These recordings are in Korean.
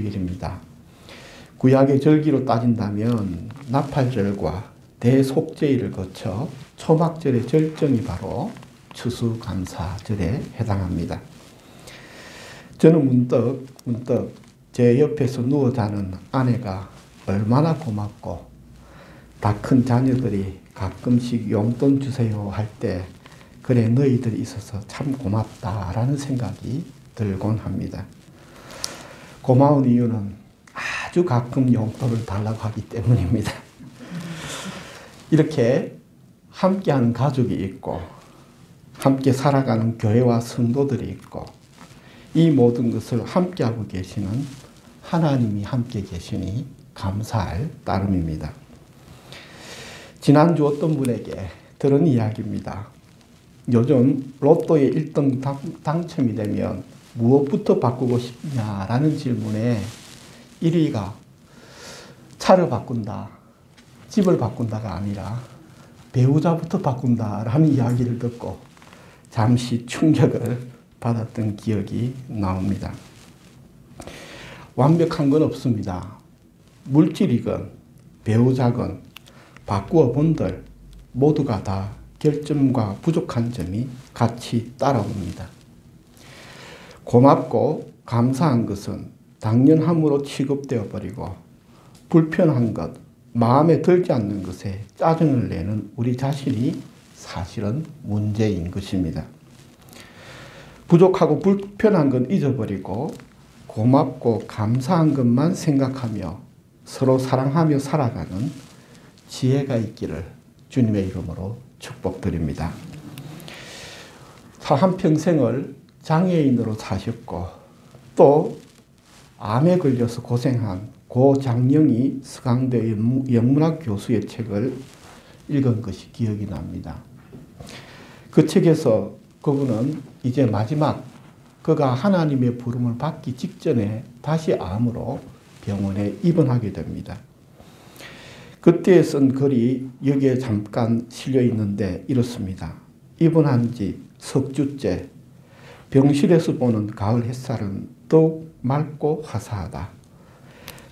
절기입니다. 구약의 절기로 따진다면 나팔절과 대속죄일을 거쳐 초막절의 절정이 바로 추수감사절에 해당합니다. 저는 문득 제 옆에서 누워 자는 아내가 얼마나 고맙고 다 큰 자녀들이 가끔씩 용돈 주세요 할 때 그래 너희들이 있어서 참 고맙다라는 생각이 들곤 합니다. 고마운 이유는 아주 가끔 용돈을 달라고 하기 때문입니다. 이렇게 함께하는 가족이 있고 함께 살아가는 교회와 성도들이 있고 이 모든 것을 함께하고 계시는 하나님이 함께 계시니 감사할 따름입니다. 지난주 어떤 분에게 들은 이야기입니다. 요즘 로또에 1등 당첨이 되면 무엇부터 바꾸고 싶냐라는 질문에 1위가 차를 바꾼다, 집을 바꾼다가 아니라 배우자부터 바꾼다라는 이야기를 듣고 잠시 충격을 받았던 기억이 나옵니다. 완벽한 건 없습니다. 물질이건 배우자건 바꾸어 본들 모두가 다 결점과 부족한 점이 같이 따라옵니다. 고맙고 감사한 것은 당연함으로 취급되어 버리고 불편한 것, 마음에 들지 않는 것에 짜증을 내는 우리 자신이 사실은 문제인 것입니다. 부족하고 불편한 건 잊어버리고 고맙고 감사한 것만 생각하며 서로 사랑하며 살아가는 지혜가 있기를 주님의 이름으로 축복드립니다. 한평생을 장애인으로 사셨고 또 암에 걸려서 고생한 고 장영희 서강대 영문학 교수의 책을 읽은 것이 기억이 납니다. 그 책에서 그분은 이제 마지막 그가 하나님의 부름을 받기 직전에 다시 암으로 병원에 입원하게 됩니다. 그때 쓴 글이 여기에 잠깐 실려 있는데 이렇습니다. 입원한 지 석 주째 병실에서 보는 가을 햇살은 더욱 맑고 화사하다.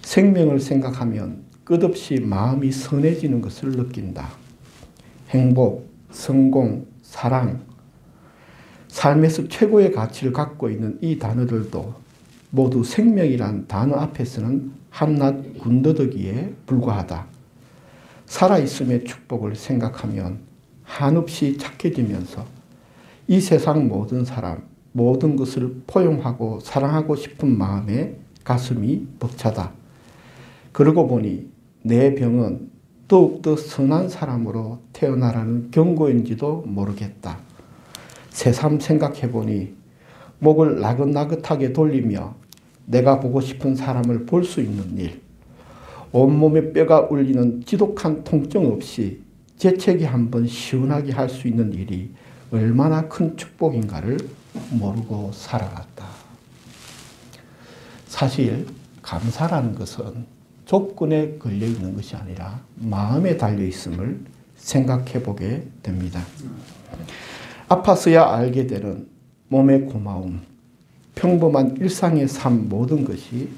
생명을 생각하면 끝없이 마음이 선해지는 것을 느낀다. 행복, 성공, 사랑, 삶에서 최고의 가치를 갖고 있는 이 단어들도 모두 생명이란 단어 앞에서는 한낱 군더더기에 불과하다. 살아있음의 축복을 생각하면 한없이 착해지면서 이 세상 모든 사람, 모든 것을 포용하고 사랑하고 싶은 마음에 가슴이 벅차다. 그러고 보니 내 병은 더욱더 선한 사람으로 태어나라는 경고인지도 모르겠다. 새삼 생각해보니 목을 나긋나긋하게 돌리며 내가 보고 싶은 사람을 볼 수 있는 일, 온몸에 뼈가 울리는 지독한 통증 없이 재채기 한번 시원하게 할 수 있는 일이 얼마나 큰 축복인가를 모르고 살아갔다. 사실 감사라는 것은 조건에 걸려 있는 것이 아니라 마음에 달려 있음을 생각해 보게 됩니다. 아파서야 알게 되는 몸의 고마움, 평범한 일상의 삶 모든 것이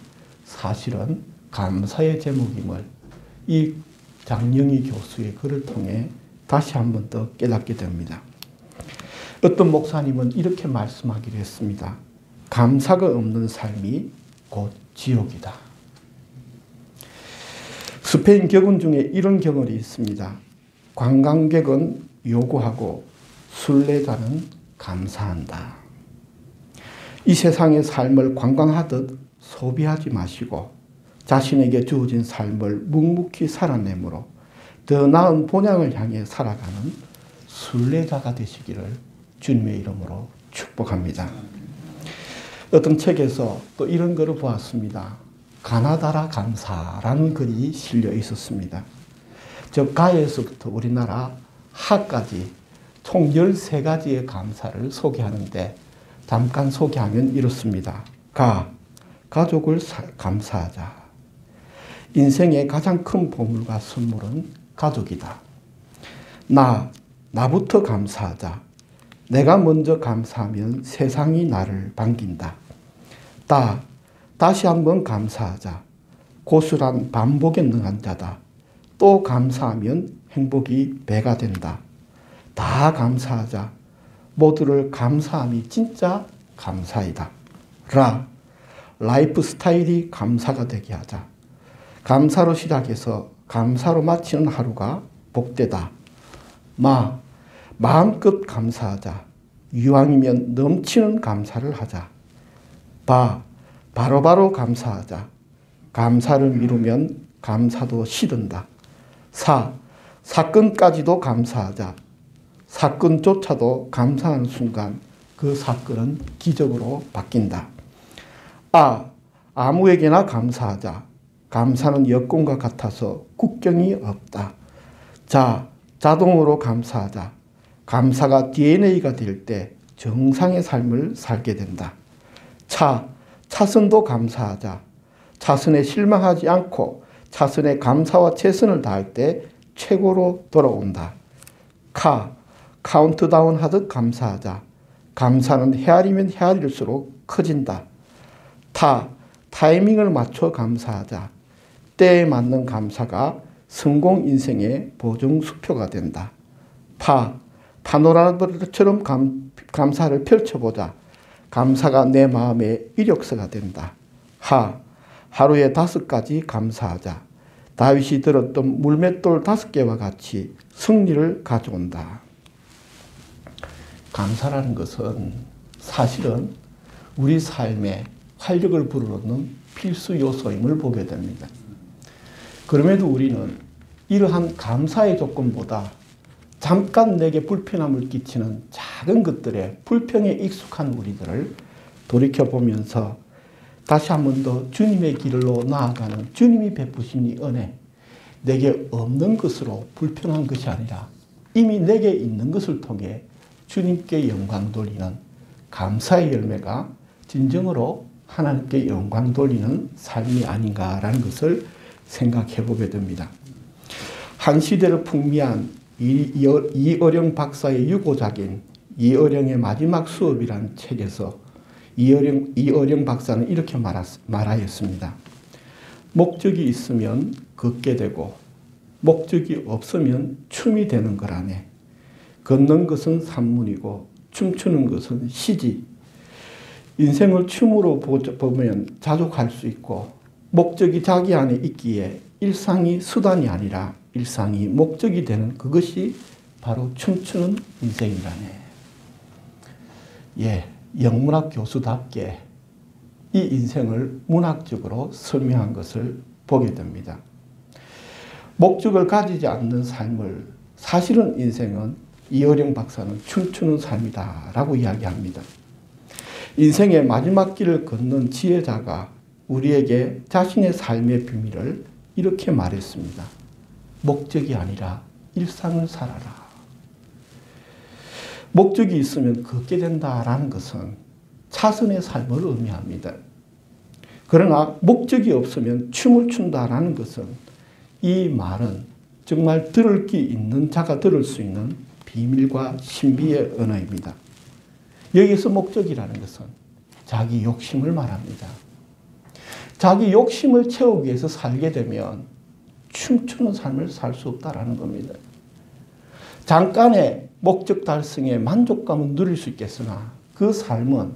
사실은 감사의 제목임을 이 장영희 교수의 글을 통해 다시 한번 더 깨닫게 됩니다. 어떤 목사님은 이렇게 말씀하기로 했습니다. 감사가 없는 삶이 곧 지옥이다. 스페인 격언 중에 이런 격언이 있습니다. 관광객은 요구하고 순례자는 감사한다. 이 세상의 삶을 관광하듯 소비하지 마시고 자신에게 주어진 삶을 묵묵히 살아내므로 더 나은 본향을 향해 살아가는 순례자가 되시기를 주님의 이름으로 축복합니다. 어떤 책에서 또 이런 글을 보았습니다. 가나다라 감사라는 글이 실려 있었습니다. 저 가에서부터 우리나라 하까지 총 13가지의 감사를 소개하는데 잠깐 소개하면 이렇습니다. 가족을 감사하자. 인생의 가장 큰 보물과 선물은 가족이다. 나부터 감사하자. 내가 먼저 감사하면 세상이 나를 반긴다. 다시 한번 감사하자. 고수란 반복에 능한 자다. 또 감사하면 행복이 배가 된다. 다 감사하자. 모두를 감사함이 진짜 감사이다. 라이프 스타일이 감사가 되게 하자. 감사로 시작해서 감사로 마치는 하루가 복되다. 마음껏 감사하자. 이왕이면 넘치는 감사를 하자. 바로바로 감사하자. 감사를 미루면 감사도 시든다. 사건까지도 감사하자. 사건조차도 감사하는 순간 그 사건은 기적으로 바뀐다. 아무에게나 감사하자. 감사는 여권과 같아서 국경이 없다. 자동으로 감사하자. 감사가 DNA가 될 때 정상의 삶을 살게 된다. 차선도 감사하자. 차선에 실망하지 않고 차선에 감사와 최선을 다할 때 최고로 돌아온다. 카운트다운 하듯 감사하자. 감사는 헤아리면 헤아릴수록 커진다. 타이밍을 맞춰 감사하자. 때에 맞는 감사가 성공 인생의 보증수표가 된다. 파노라마처럼 감사를 펼쳐보자. 감사가 내 마음의 이력서가 된다. 하루에 5가지 감사하자. 다윗이 들었던 물맷돌 5개와 같이 승리를 가져온다. 감사라는 것은 사실은 우리 삶에 활력을 불어넣는 필수 요소임을 보게 됩니다. 그럼에도 우리는 이러한 감사의 조건보다 잠깐 내게 불편함을 끼치는 작은 것들에 불평에 익숙한 우리들을 돌이켜보면서 다시 한 번 더 주님의 길로 나아가는 주님이 베푸신 이 은혜, 내게 없는 것으로 불평한 것이 아니라 이미 내게 있는 것을 통해 주님께 영광 돌리는 감사의 열매가 진정으로 하나님께 영광 돌리는 삶이 아닌가라는 것을 생각해 보게 됩니다. 한 시대를 풍미한 이어령 박사의 유고작인 이어령의 마지막 수업이라는 책에서 이어령 박사는 이렇게 말하였습니다. 목적이 있으면 걷게 되고 목적이 없으면 춤이 되는 거라네. 걷는 것은 산문이고 춤추는 것은 시지. 인생을 춤으로 보면 자족할 수 있고 목적이 자기 안에 있기에 일상이 수단이 아니라 일상이 목적이 되는 그것이 바로 춤추는 인생이라네. 영문학 교수답게 이 인생을 문학적으로 설명한 것을 보게 됩니다. 목적을 가지지 않는 삶을 사실은 인생은 이어령 박사는 춤추는 삶이다 라고 이야기합니다. 인생의 마지막 길을 걷는 지혜자가 우리에게 자신의 삶의 비밀을 이렇게 말했습니다. 목적이 아니라 일상을 살아라. 목적이 있으면 걷게 된다라는 것은 차선의 삶을 의미합니다. 그러나 목적이 없으면 춤을 춘다라는 것은 이 말은 정말 들을 게 있는 자가 들을 수 있는 비밀과 신비의 언어입니다. 여기서 목적이라는 것은 자기 욕심을 말합니다. 자기 욕심을 채우기 위해서 살게 되면 춤추는 삶을 살 수 없다라는 겁니다. 잠깐의 목적 달성의 만족감은 누릴 수 있겠으나 그 삶은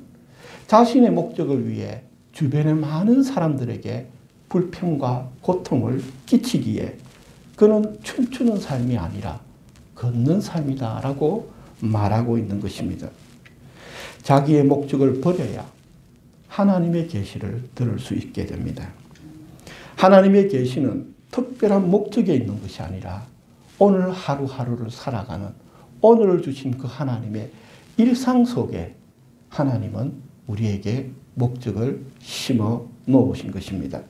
자신의 목적을 위해 주변의 많은 사람들에게 불평과 고통을 끼치기에 그는 춤추는 삶이 아니라 걷는 삶이다라고 말하고 있는 것입니다. 자기의 목적을 버려야 하나님의 계시를 들을 수 있게 됩니다. 하나님의 계시는 특별한 목적에 있는 것이 아니라 오늘 하루하루를 살아가는 오늘을 주신 그 하나님의 일상 속에 하나님은 우리에게 목적을 심어 놓으신 것입니다.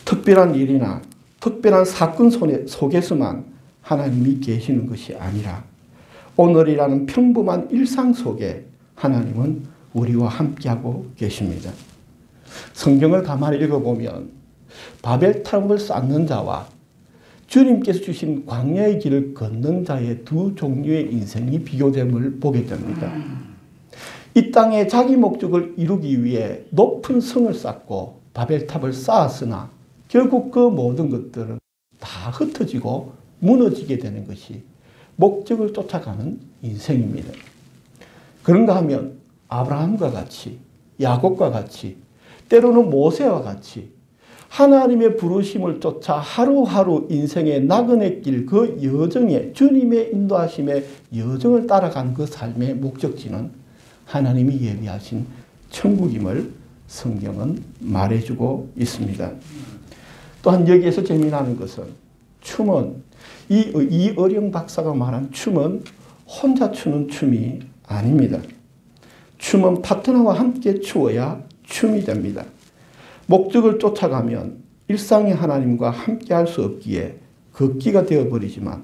특별한 일이나 특별한 사건 속에서만 하나님이 계시는 것이 아니라 오늘이라는 평범한 일상 속에 하나님은 우리와 함께하고 계십니다. 성경을 가만히 읽어보면 바벨탑을 쌓는 자와 주님께서 주신 광야의 길을 걷는 자의 두 종류의 인생이 비교됨을 보게 됩니다. 이 땅에 자기 목적을 이루기 위해 높은 성을 쌓고 바벨탑을 쌓았으나 결국 그 모든 것들은 다 흩어지고 무너지게 되는 것이 목적을 쫓아가는 인생입니다. 그런가 하면 아브라함과 같이, 야곱과 같이, 때로는 모세와 같이 하나님의 부르심을 쫓아 하루하루 인생의 나그네 길 그 여정에 주님의 인도하심의 여정을 따라가는 그 삶의 목적지는 하나님이 예비하신 천국임을 성경은 말해주고 있습니다. 또한 여기에서 재미나는 것은 춤은 이어령 박사가 말한 춤은 혼자 추는 춤이 아닙니다. 춤은 파트너와 함께 추어야 춤이 됩니다. 목적을 쫓아가면 일상의 하나님과 함께 할 수 없기에 걷기가 되어버리지만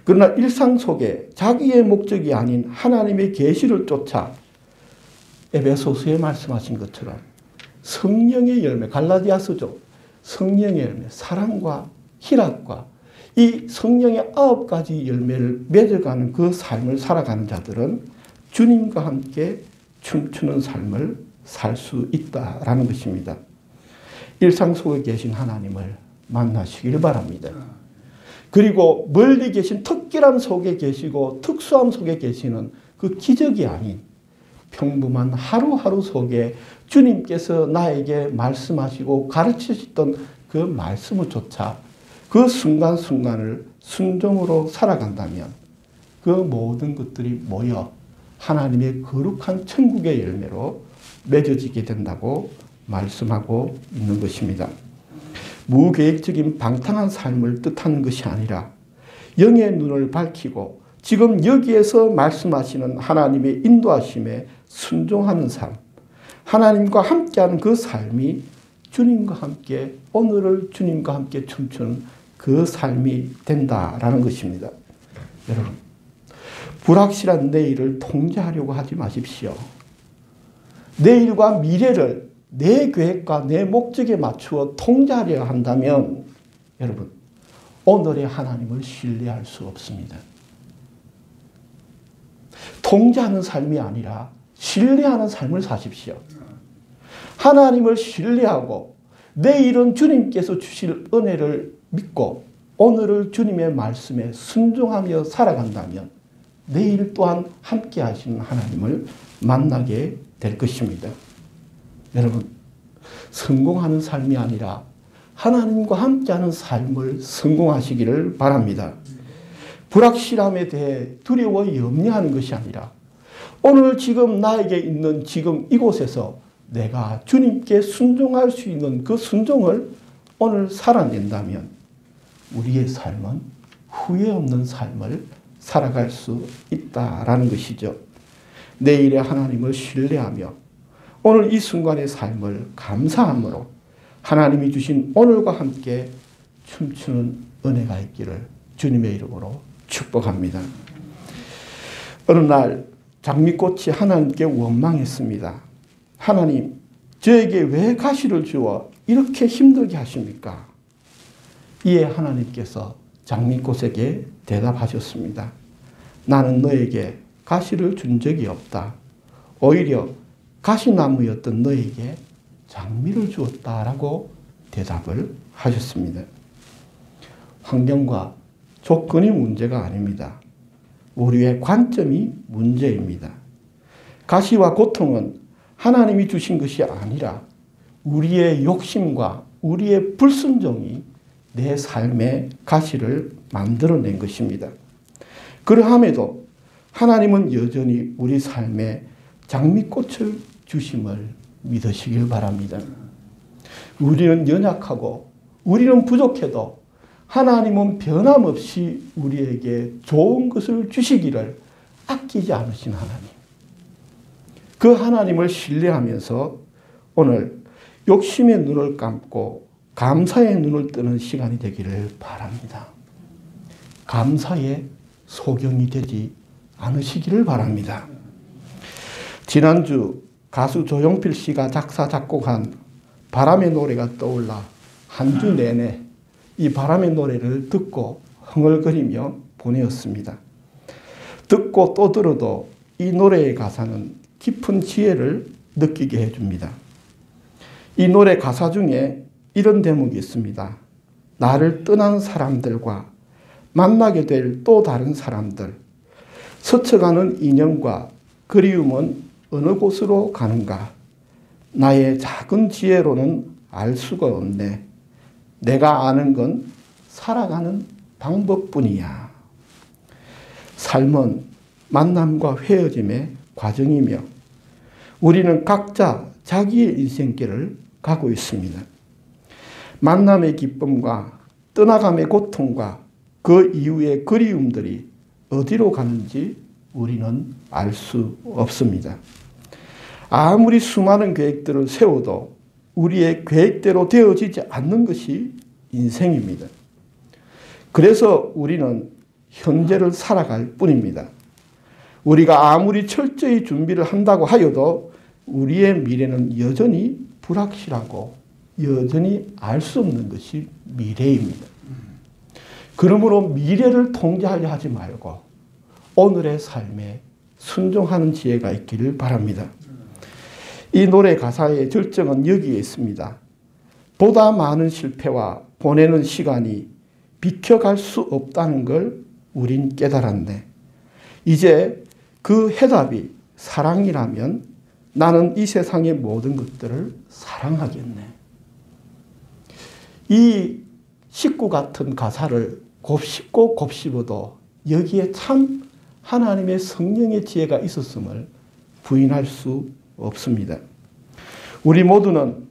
그러나 일상 속에 자기의 목적이 아닌 하나님의 계시를 쫓아 에베소서에 말씀하신 것처럼 성령의 열매, 갈라디아서죠. 성령의 열매, 사랑과 희락과 이 성령의 9가지 열매를 맺어가는 그 삶을 살아가는 자들은 주님과 함께 춤추는 삶을 살 수 있다라는 것입니다. 일상 속에 계신 하나님을 만나시길 바랍니다. 그리고 멀리 계신 특별함 속에 계시고 특수함 속에 계시는 그 기적이 아닌 평범한 하루하루 속에 주님께서 나에게 말씀하시고 가르치셨던 그 말씀을 쫓아 그 순간순간을 순종으로 살아간다면 그 모든 것들이 모여 하나님의 거룩한 천국의 열매로 맺어지게 된다고 말씀하고 있는 것입니다. 무계획적인 방탕한 삶을 뜻하는 것이 아니라 영의 눈을 밝히고 지금 여기에서 말씀하시는 하나님의 인도하심에 순종하는 삶, 하나님과 함께하는 그 삶이 주님과 함께 오늘을 주님과 함께 춤추는 그 삶이 된다라는 것입니다. 여러분, 불확실한 내일을 통제하려고 하지 마십시오. 내일과 미래를 내 계획과 내 목적에 맞추어 통제하려 한다면 여러분, 오늘의 하나님을 신뢰할 수 없습니다. 통제하는 삶이 아니라 신뢰하는 삶을 사십시오. 하나님을 신뢰하고 내일은 주님께서 주실 은혜를 믿고 오늘을 주님의 말씀에 순종하며 살아간다면 내일 또한 함께 하시는 하나님을 만나게 될 것입니다. 여러분, 성공하는 삶이 아니라 하나님과 함께하는 삶을 성공하시기를 바랍니다. 불확실함에 대해 두려워 염려하는 것이 아니라 오늘 지금 나에게 있는 지금 이곳에서 내가 주님께 순종할 수 있는 그 순종을 오늘 살아낸다면 우리의 삶은 후회 없는 삶을 살아갈 수 있다라는 것이죠. 내일의 하나님을 신뢰하며 오늘 이 순간의 삶을 감사함으로 하나님이 주신 오늘과 함께 춤추는 은혜가 있기를 주님의 이름으로 축복합니다. 어느 날 장미꽃이 하나님께 원망했습니다. 하나님, 저에게 왜 가시를 주어 이렇게 힘들게 하십니까? 이에 하나님께서 장미꽃에게 대답하셨습니다. 나는 너에게 가시를 준 적이 없다. 오히려 가시나무였던 너에게 장미를 주었다라고 대답을 하셨습니다. 환경과 조건이 문제가 아닙니다. 우리의 관점이 문제입니다. 가시와 고통은 하나님이 주신 것이 아니라 우리의 욕심과 우리의 불순종이 내 삶의 가시를 만들어낸 것입니다. 그러함에도 하나님은 여전히 우리 삶에 장미꽃을 주심을 믿으시길 바랍니다. 우리는 연약하고 우리는 부족해도 하나님은 변함없이 우리에게 좋은 것을 주시기를 아끼지 않으신 하나님. 그 하나님을 신뢰하면서 오늘 욕심의 눈을 감고 감사의 눈을 뜨는 시간이 되기를 바랍니다. 감사의 소경이 되지 않으시기를 바랍니다. 지난주 가수 조용필 씨가 작사 작곡한 바람의 노래가 떠올라 한 주 내내 이 바람의 노래를 듣고 흥얼거리며 보내었습니다. 듣고 또 들어도 이 노래의 가사는 깊은 지혜를 느끼게 해줍니다. 이 노래 가사 중에 이런 대목이 있습니다. 나를 떠난 사람들과 만나게 될 또 다른 사람들, 스쳐가는 인연과 그리움은 어느 곳으로 가는가? 나의 작은 지혜로는 알 수가 없네. 내가 아는 건 살아가는 방법뿐이야. 삶은 만남과 헤어짐의 과정이며 우리는 각자 자기의 인생길을 가고 있습니다. 만남의 기쁨과 떠나감의 고통과 그 이후의 그리움들이 어디로 가는지 우리는 알 수 없습니다. 아무리 수많은 계획들을 세워도 우리의 계획대로 되어지지 않는 것이 인생입니다. 그래서 우리는 현재를 살아갈 뿐입니다. 우리가 아무리 철저히 준비를 한다고 하여도 우리의 미래는 여전히 불확실하고 여전히 알 수 없는 것이 미래입니다. 그러므로 미래를 통제하려 하지 말고 오늘의 삶에 순종하는 지혜가 있기를 바랍니다. 이 노래 가사의 절정은 여기에 있습니다. 보다 많은 실패와 보내는 시간이 비켜갈 수 없다는 걸 우린 깨달았네. 이제 그 해답이 사랑이라면 나는 이 세상의 모든 것들을 사랑하겠네. 이 식구 같은 가사를 곱씹고 곱씹어도 여기에 참 하나님의 성령의 지혜가 있었음을 부인할 수 없습니다. 우리 모두는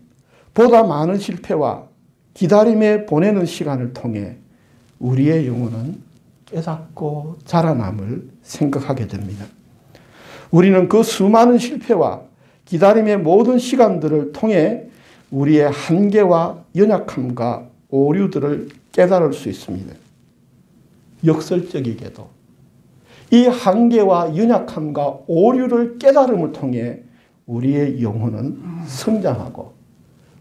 보다 많은 실패와 기다림에 보내는 시간을 통해 우리의 영혼은 깨닫고 자라남을 생각하게 됩니다. 우리는 그 수많은 실패와 기다림의 모든 시간들을 통해 우리의 한계와 연약함과 오류들을 깨달을 수 있습니다. 역설적이게도 이 한계와 연약함과 오류를 깨달음을 통해 우리의 영혼은 성장하고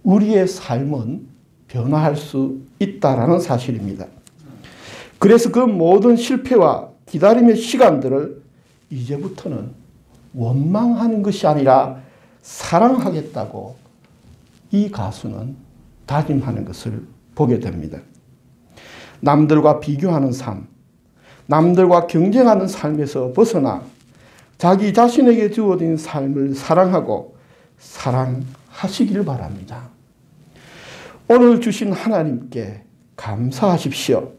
우리의 삶은 변화할 수 있다라는 사실입니다. 그래서 그 모든 실패와 기다림의 시간들을 이제부터는 원망하는 것이 아니라 사랑하겠다고 이 가수는 다짐하는 것을 보게 됩니다. 남들과 비교하는 삶, 남들과 경쟁하는 삶에서 벗어나 자기 자신에게 주어진 삶을 사랑하고 사랑하시길 바랍니다. 오늘 주신 하나님께 감사하십시오.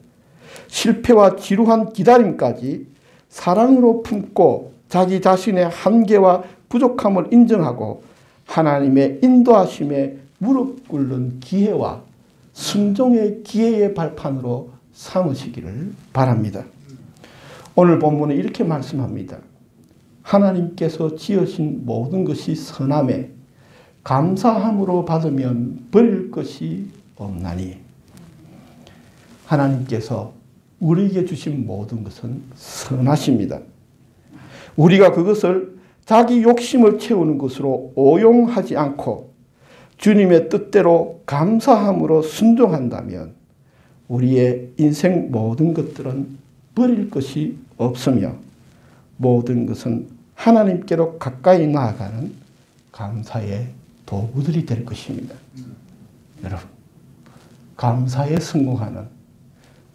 실패와 지루한 기다림까지 사랑으로 품고 자기 자신의 한계와 부족함을 인정하고 하나님의 인도하심에 무릎 꿇는 기회와 순종의 기회의 발판으로 삼으시기를 바랍니다. 오늘 본문은 이렇게 말씀합니다. 하나님께서 지으신 모든 것이 선함에 감사함으로 받으면 버릴 것이 없나니. 하나님께서 우리에게 주신 모든 것은 선하십니다. 우리가 그것을 자기 욕심을 채우는 것으로 오용하지 않고 주님의 뜻대로 감사함으로 순종한다면 우리의 인생 모든 것들은 버릴 것이 없으며 모든 것은 하나님께로 가까이 나아가는 감사의 도구들이 될 것입니다. 여러분, 감사에 성공하는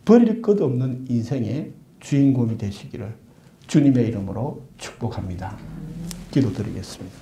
버릴 것 없는 인생의 주인공이 되시기를 주님의 이름으로 축복합니다. 기도드리겠습니다.